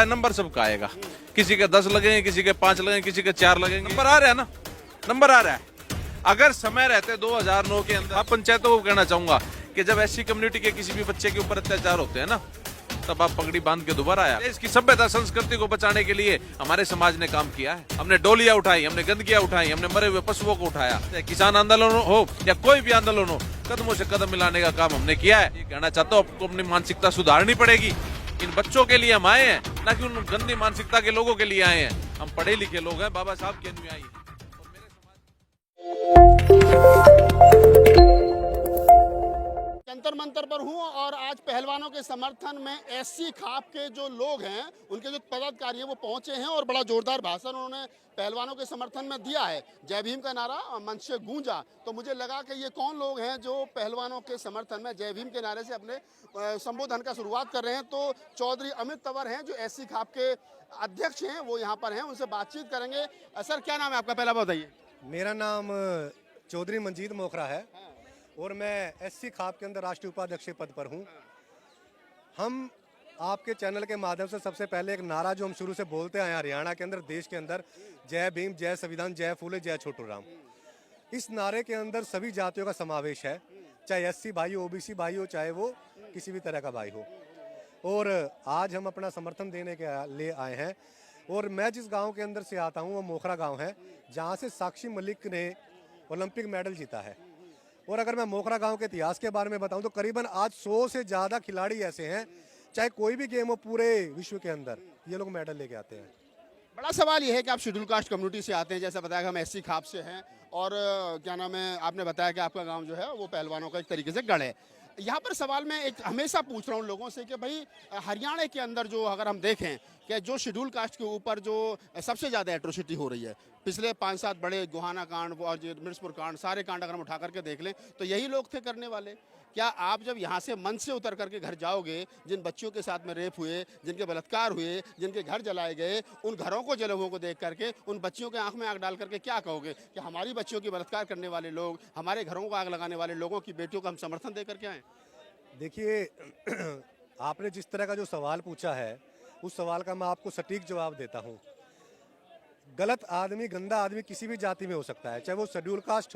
Number सबका आएगा, किसी के 10 लगेंगे, किसी के 5 लगेंगे, किसी के 4 लगेंगे। नंबर आ रहा है ना, नंबर आ रहा है। अगर समय रहते 2009 के अंदर, आप पंचायतों को कहना चाहूंगा कि जब ऐसी कम्युनिटी के किसी भी बच्चे के ऊपर अत्याचार होते हैं ना, तब आप पगड़ी बांध के दोबारा आया। इसकी सभ्यता संस्कृति को बचाने के लिए हमारे समाज ने काम किया है। हमने डोलियां उठाई, हमने गंदगियां उठाई, हमने मरे हुए पशुओं को उठाया। किसान आंदोलन हो या कोई भी आंदोलन हो, कदमों से कदम मिलाने का काम हमने किया है। ये कहना चाहता हूँ, आपको अपनी मानसिकता सुधारनी पड़ेगी। इन बच्चों के लिए हम आए हैं, ना कि उन गंदी मानसिकता के लोगों के लिए आए हैं। हम पढ़े लिखे लोग हैं, बाबा साहब के अनुयायी हैं। जंतर मंतर पर हूं और आज पहलवानों के समर्थन में एससी खाप के जो लोग हैं, उनके जो पदाधिकारी हैं वो पहुंचे हैं और बड़ा जोरदार भाषण उन्होंने पहलवानों के समर्थन में दिया है। जय भीम का नारा मंच से गूंजा, तो मुझे लगा कि ये कौन लोग हैं जो पहलवानों के समर्थन में जय भीम के नारे से अपने संबोधन का शुरुआत कर रहे हैं। तो चौधरी अमित तंवर हैं जो एससी खाप के अध्यक्ष हैं, वो यहाँ पर हैं, उनसे बातचीत करेंगे। सर, क्या नाम है आपका, पहला बताइए। मेरा नाम चौधरी मंजीत मोखरा है और मैं एससी खाप के अंदर राष्ट्रीय उपाध्यक्ष पद पर हूं। हम आपके चैनल के माध्यम से सबसे पहले एक नारा जो हम शुरू से बोलते आए हैं हरियाणा के अंदर, देश के अंदर, जय भीम, जय संविधान, जय फूले, जय छोटू राम। इस नारे के अंदर सभी जातियों का समावेश है, चाहे एससी भाई हो, ओबीसी भाई हो, चाहे वो किसी भी तरह का भाई हो। और आज हम अपना समर्थन देने के लिए आए हैं। और मैं जिस गाँव के अंदर से आता हूँ वो मोखरा गाँव है, जहाँ से साक्षी मलिक ने ओलंपिक मेडल जीता है। और अगर मैं मोखरा गांव के इतिहास के बारे में बताऊं तो करीबन आज 100 से ज़्यादा खिलाड़ी ऐसे हैं, चाहे कोई भी गेम हो पूरे विश्व के अंदर, ये लोग मेडल लेके आते हैं। बड़ा सवाल ये है कि आप शेड्यूल कास्ट कम्युनिटी से आते हैं, जैसा बताया कि हम एससी खाप से हैं, और क्या नाम है, आपने बताया कि आपका गांव जो है वो पहलवानों का एक तरीके से गढ़ है। यहाँ पर सवाल मैं एक हमेशा पूछ रहा हूँ लोगों से कि भाई हरियाणा के अंदर जो अगर हम देखें कि जो शेड्यूल कास्ट के ऊपर जो सबसे ज़्यादा एट्रोसिटी हो रही है, पिछले 5-7 बड़े गोहाना कांड और मिर्चपुर कांड, सारे कांड अगर हम उठा करके देख लें तो यही लोग थे करने वाले। क्या आप जब यहाँ से मंच से उतर करके घर जाओगे, जिन बच्चियों के साथ में रेप हुए, जिनके बलात्कार हुए, जिनके घर जलाए गए, उन घरों को जले हुओं को देख करके उन बच्चियों के आंख में आग डाल करके क्या कहोगे कि हमारी बच्चियों की बलात्कार करने वाले लोग, हमारे घरों को आग लगाने वाले लोगों की बेटियों का हम समर्थन दे करके आए? देखिए, आपने जिस तरह का जो सवाल पूछा है उस सवाल का मैं आपको सटीक जवाब देता हूँ। गलत आदमी, गंदा आदमी किसी भी जाति में हो सकता है, चाहे वो शेड्यूल कास्ट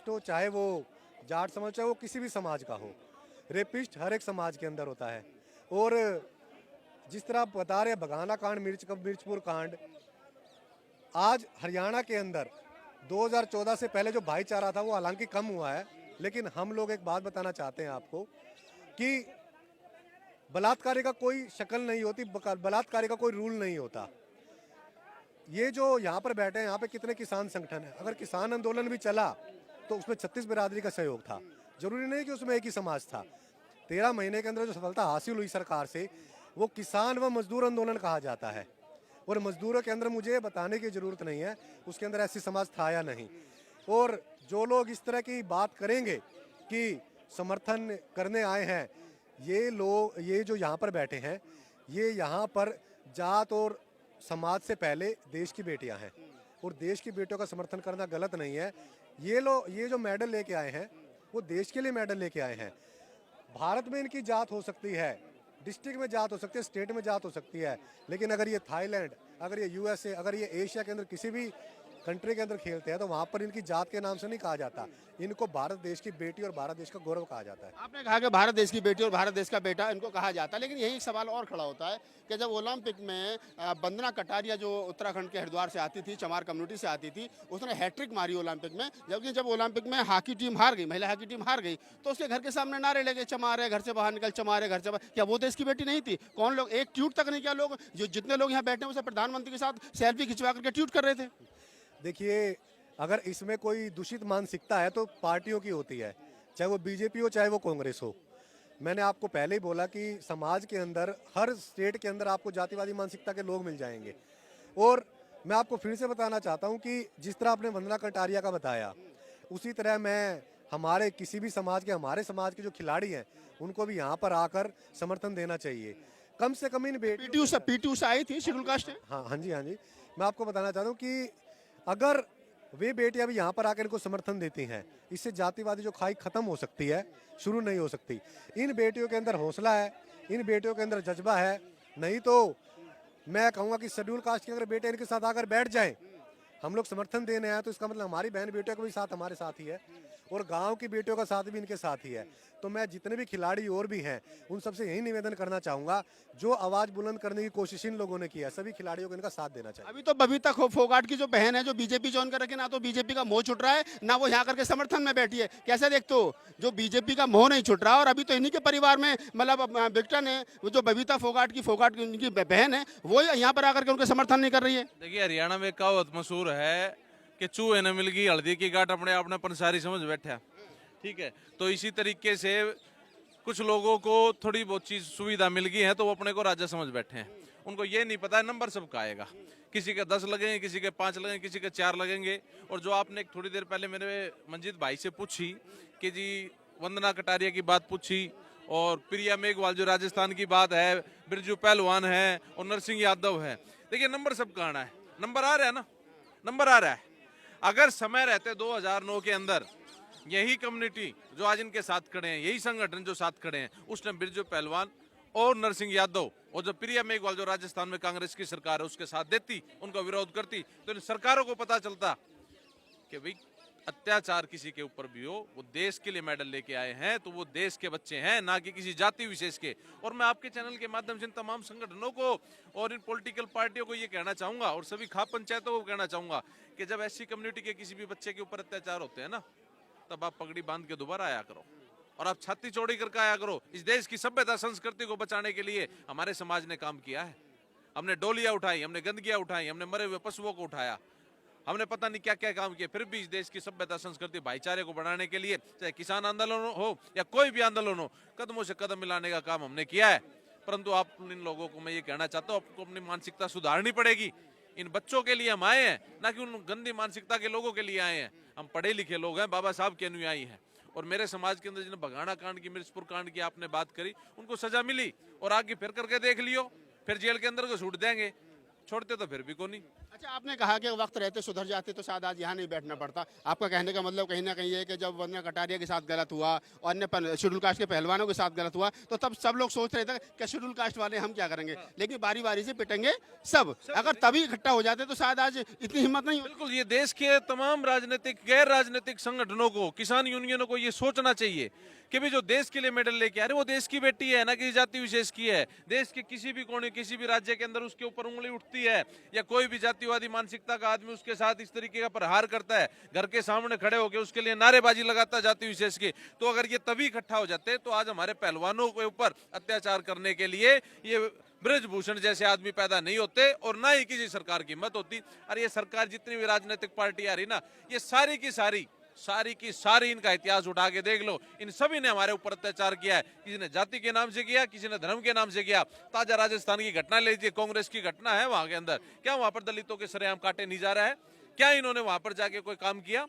हो, चाहे वो जाट समाज, चाहे वो किसी भी समाज का हो। रेपिस्ट हर एक समाज के अंदर होता है। और जिस तरह आप बता रहे हैं बगाना कांड, मिर्चपुर कांड, आज हरियाणा के अंदर 2014 से पहले जो भाईचारा था वो हालांकि कम हुआ है, लेकिन हम लोग एक बात बताना चाहते हैं आपको कि बलात्कारी का कोई शक्ल नहीं होती, बलात्कारी का कोई रूल नहीं होता। ये जो यहाँ पर बैठे हैं, यहाँ पे कितने किसान संगठन है, अगर किसान आंदोलन भी चला तो उसमें 36 बिरादरी का सहयोग था, जरूरी नहीं कि उसमें एक ही समाज था। 13 महीने के अंदर जो सफलता हासिल हुई सरकार से, वो किसान व मजदूर आंदोलन कहा जाता है। और मजदूरों के अंदर मुझे बताने की जरूरत नहीं है उसके अंदर ऐसी समाज था या नहीं। और जो लोग इस तरह की बात करेंगे कि समर्थन करने आए हैं, ये लोग, ये जो यहाँ पर बैठे हैं, ये यहाँ पर जात और समाज से पहले देश की बेटियां हैं और देश की बेटियों का समर्थन करना गलत नहीं है। ये जो मेडल लेके आए हैं वो देश के लिए मेडल लेके आए हैं। भारत में इनकी जात हो सकती है, डिस्ट्रिक्ट में जात हो सकती है, स्टेट में जात हो सकती है, लेकिन अगर ये थाईलैंड, अगर ये यूएसए, अगर ये एशिया के अंदर किसी भी कंट्री के अंदर खेलते हैं तो वहाँ पर इनकी जात के नाम से नहीं कहा जाता, इनको भारत देश की बेटी और भारत देश का गौरव कहा जाता है। आपने कहा कि भारत देश की बेटी और भारत देश का बेटा इनको कहा जाता है, लेकिन यही एक सवाल और खड़ा होता है कि जब ओलंपिक में वंदना कटारिया जो उत्तराखंड के हरिद्वार से आती थी, चमार कम्युनिटी से आती थी, उसने हैट्रिक मारी ओलंपिक में, जबकि जब ओलंपिक में हॉकी टीम हार गई, महिला हॉकी टीम हार गई, तो उसके घर के सामने नारे लगे, चमारे घर से बाहर निकल, चमारे घर से बाहर। क्या वो देश की बेटी नहीं थी? कौन लोग, एक ट्वीट तक नहीं किया? लोग जो जितने लोग यहाँ बैठे हैं उसे प्रधानमंत्री के साथ सेल्फी खिंचवा करके ट्वीट कर रहे थे। देखिए, अगर इसमें कोई दूषित मानसिकता है तो पार्टियों की होती है, चाहे वो बीजेपी हो, चाहे वो कांग्रेस हो। मैंने आपको पहले ही बोला कि समाज के अंदर, हर स्टेट के अंदर आपको जातिवादी मानसिकता के लोग मिल जाएंगे। और मैं आपको फिर से बताना चाहता हूं कि जिस तरह आपने वंदना कटारिया का बताया, उसी तरह मैं हमारे किसी भी समाज के, हमारे समाज के जो खिलाड़ी हैं उनको भी यहाँ पर आकर समर्थन देना चाहिए। कम से कम इन पीटी उषा आई थी, शेड्यूल कास्ट है। हाँ जी। मैं आपको बताना चाहता हूँ कि अगर वे बेटियां भी यहाँ पर आकर इनको समर्थन देती हैं, इससे जातिवादी जो खाई खत्म हो सकती है, शुरू नहीं हो सकती। इन बेटियों के अंदर हौसला है, इन बेटियों के अंदर जज्बा है, नहीं तो मैं कहूँगा कि शेड्यूल कास्ट के अगर बेटे इनके साथ आकर बैठ जाएं, हम लोग समर्थन देने आए तो इसका मतलब हमारी बहन बेटियों का भी साथ हमारे साथ ही है और गांव की बेटियों का साथ भी इनके साथ ही है। तो मैं जितने भी खिलाड़ी और भी हैं उन सबसे यही निवेदन करना चाहूँगा, जो आवाज़ बुलंद करने की कोशिश इन लोगों ने की है, सभी खिलाड़ियों को इनका साथ देना चाहिए। अभी तो बबीता फोगाट की जो बहन है, जो बीजेपी ज्वाइन कर रखी है, ना तो बीजेपी का मोह छुट रहा है, ना वो यहाँ करके समर्थन में बैठी है। कैसे देखते हो? जो बीजेपी का मोह नहीं छुट रहा, और अभी तो इन्हीं के परिवार में मतलब विक्टर ने, वो जो बबीता फोगाट की उनकी बहन है, वो यहाँ पर आकर के उनके समर्थन नहीं कर रही है। देखिए, हरियाणा में कहावत मशहूर है कि चूहे ने मिल गई हल्दी की गांठ, अपने आप ने पंसारी समझ बैठा। ठीक है, तो इसी तरीके से कुछ लोगों को थोड़ी बहुत चीज सुविधा मिल गई है तो वो अपने को राजा समझ बैठे हैं। उनको ये नहीं पता है नंबर सबका आएगा, किसी के 10 लगेंगे, किसी के 5 लगेंगे, किसी के 4 लगेंगे। और जो आपने थोड़ी देर पहले मेरे मंजीत भाई से पूछी कि जी वंदना कटारिया की बात पूछी और प्रिया मेघवाल जो राजस्थान की बात है, बिरजू पहलवान है और नरसिंह यादव है। देखिए, नंबर सबका आना है, नंबर आ रहा है ना, नंबर आ रहा है। अगर समय रहते 2009 के अंदर यही कम्युनिटी जो आज इनके साथ खड़े हैं, यही संगठन जो साथ खड़े हैं, उस टाइम बिरजू पहलवान और नरसिंह यादव और जो प्रिया मेघवाल जो राजस्थान में कांग्रेस की सरकार है उसके साथ देती, उनका विरोध करती, तो इन सरकारों को पता चलता कि भाई अत्याचार किसी के ऊपर भी हो, वो देश के लिए मेडल लेके आए हैं तो वो देश के बच्चे हैं, ना कि किसी जाति विशेष के। और मैं आपके चैनल के माध्यम से इन तमाम संगठनों को और इन पॉलिटिकल पार्टियों को ये कहना चाहूंगा और सभी खाप पंचायतों को कहना चाहूंगा कि जब ऐसी कम्युनिटी के किसी भी बच्चे के ऊपर अत्याचार होते हैं ना, तब आप पगड़ी बांध के दोबारा आया करो और आप छाती चौड़ी करके आया करो। इस देश की सभ्यता संस्कृति को बचाने के लिए हमारे समाज ने काम किया है। हमने डोलियां उठाई, हमने गंदगियां उठाई, हमने मरे हुए पशुओं को उठाया, हमने पता नहीं क्या क्या काम किए, फिर भी इस देश की सभ्यता संस्कृति भाईचारे को बढ़ाने के लिए, चाहे किसान आंदोलन हो या कोई भी आंदोलन हो, कदमों से कदम मिलाने का काम हमने किया है। परंतु आप इन लोगों को मैं ये कहना चाहता हूँ, आपको अपनी मानसिकता सुधारनी पड़ेगी। इन बच्चों के लिए हम आए हैं, ना कि उन गंदी मानसिकता के लोगों के लिए आए हैं। हम पढ़े लिखे लोग हैं, बाबा साहब के अनुयायी हैं। और मेरे समाज के अंदर जिन्हें बघाना कांड की, मिर्चपुर कांड की आपने बात करी, उनको सजा मिली और आगे फिर करके देख लियो, फिर जेल के अंदर को छूट देंगे, छोड़ते तो फिर भी को नहीं। अच्छा, आपने कहा कि वक्त रहते सुधर जाते तो शायद आज यहाँ नहीं बैठना पड़ता। आपका कहने का मतलब कहीं ना कहीं है कि जब वंदना कटारिया के साथ गलत हुआ और अन्य शेड्यूल कास्ट के पहलवानों के साथ गलत हुआ, तो तब सब लोग सोच रहे थे कि शेड्यूल कास्ट वाले हम क्या करेंगे, लेकिन बारी बारी से पिटेंगे सब। अगर तभी इकट्ठा हो जाते तो शायद आज इतनी हिम्मत नहीं होती। बिल्कुल, ये देश के तमाम राजनीतिक, गैर राजनीतिक संगठनों को, किसान यूनियनों को ये सोचना चाहिए कि भी जो देश के लिए मेडल लेके आ रहे, वो देश की बेटी है, ना किसी जाति विशेष की है। देश के किसी भी कोने, किसी भी राज्य के अंदर उसके ऊपर उंगली उठती है या कोई भी जातिवादी मानसिकता का आदमी उसके साथ इस तरीके का प्रहार करता है, घर के सामने खड़े होकर उसके लिए नारेबाजी लगाता है जाति विशेष की, तो अगर ये तभी इकट्ठा हो जाते तो आज हमारे पहलवानों के ऊपर अत्याचार करने के लिए ये ब्रजभूषण जैसे आदमी पैदा नहीं होते और ना ही किसी सरकार की हिम्मत होती। अरे ये सरकार जितनी भी राजनीतिक पार्टी आ रही ना, ये सारी की सारी इनका इतिहास उठा के देख लो, इन सभी ने हमारे ऊपर अत्याचार किया है। किसी ने जाति के नाम से किया, किसी ने धर्म के नाम से किया। ताजा राजस्थान की घटना ले लीजिए, कांग्रेस की घटना है वहां के अंदर, क्या वहां पर दलितों के सरेआम काटे नहीं जा रहा है? क्या इन्होंने वहां पर जाके कोई काम किया?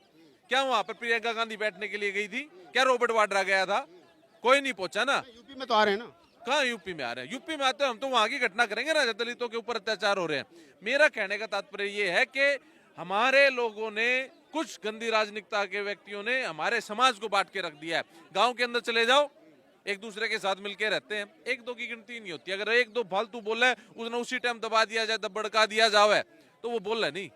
क्या वहां पर प्रियंका गांधी बैठने के लिए गई थी? क्या रॉबर्ट वाड्रा गया था? कोई नहीं पहुंचा ना। यूपी में तो आ रहे हैं ना। कहाँ यूपी में आ रहे हैं? यूपी में आते हैं हम तो वहां की घटना करेंगे ना, दलितों के ऊपर अत्याचार हो रहे हैं। मेरा कहने का तात्पर्य ये है कि हमारे लोगों ने, कुछ गंदी राजनीतिकता के व्यक्तियों ने हमारे समाज को बांट के रख दिया है। गांव के अंदर चले जाओ, एक दूसरे के साथ मिलकर रहते हैं, एक दो की गिनती नहीं होती। अगर एक दो फालतू बोल रहा है, उसने उसी टाइम दबा दिया जाए, दबड़का दिया जाए, तो वो बोल रहा नहीं।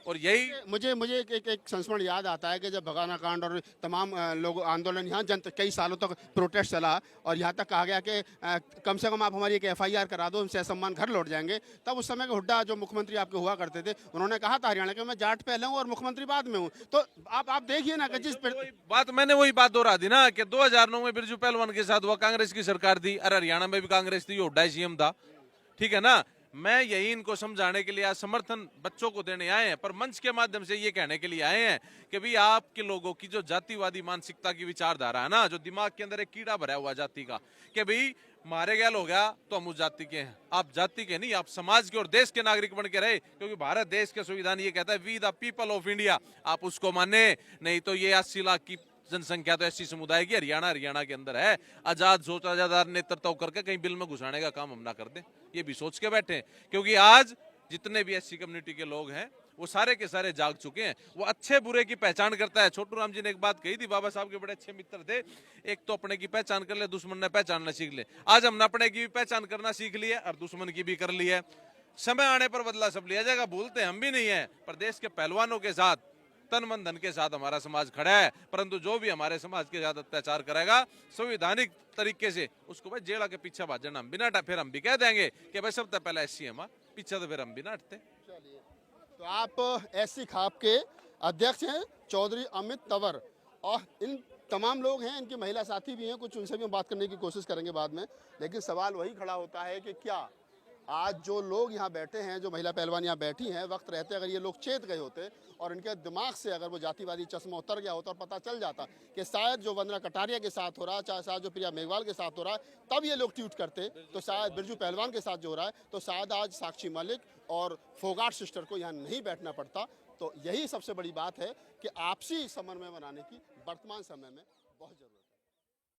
और यही मुझे एक संस्मरण याद आता है कि जब भगाना कांड और तमाम लोग आंदोलन यहाँ कई सालों तक प्रोटेस्ट चला और यहाँ तक कहा गया कि कम से कम आप हमारी एक FIR करा दो, हम सहसम्मान घर लौट जाएंगे। तब उस समय के हुड्डा जो मुख्यमंत्री आपके हुआ करते थे, उन्होंने कहा था हरियाणा के मैं जाट पहले हूँ और मुख्यमंत्री बाद में हूँ। तो आप देखिए ना कि मैंने वही बात दोहरा दी ना कि 2009 में बिरजू पहलवान के साथ हुआ, कांग्रेस की सरकार थी। अरे हरियाणा में भी कांग्रेस थी, हुड्डा CM था, ठीक है ना। मैं यही इनको समझाने के लिए आज समर्थन बच्चों को देने आए हैं, पर मंच के माध्यम से ये कहने के लिए आए हैं कि भाई आपके लोगों की जो जातिवादी मानसिकता की विचारधारा है ना, जो दिमाग के अंदर एक कीड़ा भरा हुआ जाति का, कि भाई मारे गया हो गया तो हम उस जाति के हैं। आप जाति के नहीं, आप समाज के और देश के नागरिक बन के रहे, क्योंकि भारत देश के संविधान ये कहता है we the people of India. आप उसको माने, नहीं तो ये 80 लाख की जनसंख्या तो ऐसी समुदाय की हरियाणा के अंदर है। आजाद सोच आजादार नेतृत्व करके कहीं बिल में घुसाने का काम हम ना कर दें, ये भी सोच के बैठे। क्योंकि आज जितने भी SC कम्युनिटी के लोग हैं वो सारे के सारे जाग चुके हैं। वो अच्छे बुरे की पहचान करता है। छोटू राम जी ने एक बात कही थी, बाबा साहब के बड़े अच्छे मित्र थे, एक तो अपने की पहचान कर ले, दुश्मन ने पहचानना सीख ले। आज हमने अपने की भी पहचान करना सीख ली है और दुश्मन की भी कर ली है। समय आने पर बदला सब लिया जाएगा, भूलते हम भी नहीं है। पर देश के पहलवानों के साथ, तन मन धन के साथ हमारा समाज खड़ा है। परंतु जो भी हमारे समाज के साथ अत्याचार करेगा संवैधानिक तरीके से उसको भाई जेड़ा के पीछे भाजना हम बिना, फिर हम भी कह देंगे कि भाई सबसे पहले एससी है, पीछे तो फिर हम भी ना हटते। तो आप एससी खाप के अध्यक्ष हैं चौधरी अमित तंवर, और इन तमाम लोग हैं, इनके महिला साथी भी हैं, कुछ उनसे भी हम बात करने की कोशिश करेंगे बाद में। लेकिन सवाल वही खड़ा होता है कि क्या आज जो लोग यहाँ बैठे हैं, जो महिला पहलवान यहाँ बैठी हैं, वक्त रहते अगर ये लोग चेत गए होते और इनके दिमाग से अगर वो जातिवादी चश्मा उतर गया होता और पता चल जाता कि शायद जो वंदना कटारिया के साथ हो रहा है, चाहे शायद जो प्रिया मेघवाल के साथ हो रहा है, तब ये लोग ट्वीट करते, तो शायद बिरजू पहलवान के साथ जो हो रहा है, तो शायद आज साक्षी मलिक और फोगाट सिस्टर को यहाँ नहीं बैठना पड़ता। तो यही सबसे बड़ी बात है कि आपसी समन्वय बनाने की वर्तमान समय में बहुत जरूरत है।